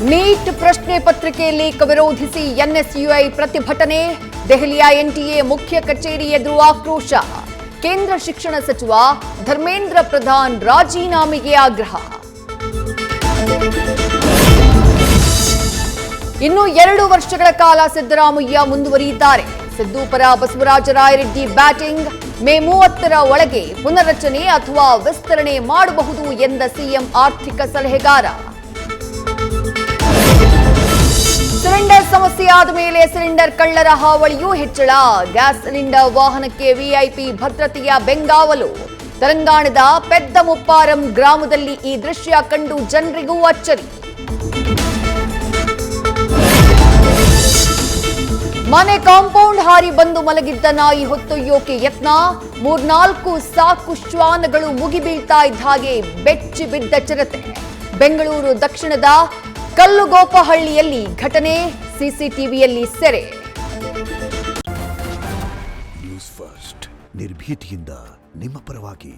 Neat ಪ್ರಶ್ನೆ ಪತ್ರಿಕೆ leak ವಿರೋಧಿಸಿ ಎನ್ಎಸ್ಯುಐ ಪ್ರತಿಭಟನೆ. ದೆಹಲಿಯ ಎನ್ಟಿಎ ಮುಖ್ಯ ಕಚೇರಿ ಎದುರು ಆಕ್ರೋಶ. ಕೇಂದ್ರ ಶಿಕ್ಷಣ ಸಚಿವ ಧರ್ಮೇಂದ್ರ ಪ್ರಧಾನ್ ರಾಜೀನಾಮೆಗೆ ಆಗ್ರಹ. ಇನ್ನು 2 ವರ್ಷಗಳ ಕಾಲ ಸಿದ್ದರಾಮಯ್ಯ ಮುಂದುವರಿಯುತ್ತಾರೆ. ಸಿದ್ದು ಪರ ಬಸವರಾಜ ರಾಯರೆಡ್ಡಿ ಬ್ಯಾಟಿಂಗ್. ಮೇ 30ರ ಒಳಗೆ ಪುನರ್ರಚನೆ ಅಥವಾ ವಿಸ್ತರಣೆ ಮಾಡಬಹುದು ಎಂದ ಸಿಎಂ ಆರ್ಥಿಕ ಸಲಹೆಗಾರ. ಸಿಲಿಂಡರ್ ಸಮಸ್ಯೆ ಆದ ಮೇಲೆ ಸಿಲಿಂಡರ್ ಕಳ್ಳರ ಹಾವಳಿಯೂ ಹೆಚ್ಚಳ. ಗ್ಯಾಸ್ ಸಿಲಿಂಡರ್ ವಾಹನಕ್ಕೆ ವಿಐಪಿ ಭದ್ರತೆಯ ಬೆಂಗಾವಲು. ತೆಲಂಗಾಣದ ಪೆದ್ದಮುಪ್ಪಾರಂ ಗ್ರಾಮದಲ್ಲಿ ಈ ದೃಶ್ಯ ಕಂಡು ಜನರಿಗೂ ಅಚ್ಚರಿ. ಮನೆ ಕಾಂಪೌಂಡ್ ಹಾರಿ ಬಂದು ಮಲಗಿದ್ದ ನಾಯಿ ಹೊತ್ತೊಯ್ಯೋಕೆ ಯತ್ನ. 3-4 ಸಾಕು ಶ್ವಾನಗಳು ಮುಗಿಬೀಳ್ತಾ ಇದ್ದ ಹಾಗೆ ಬೆಚ್ಚಿ ಬಿದ್ದ ಚಿರತೆ. ಬೆಂಗಳೂರು ದಕ್ಷಿಣದ ಕಲ್ಲುಗೋಪಹಳ್ಳಿಯಲ್ಲಿ ಘಟನೆ. ಸಿಸಿಟಿವಿಯಲ್ಲಿ ಸೆರೆ. ನ್ಯೂಸ್ ಫಸ್ಟ್ ನಿರ್ಭೀತಿಯಿಂದ ನಿಮ್ಮ ಪರವಾಗಿ.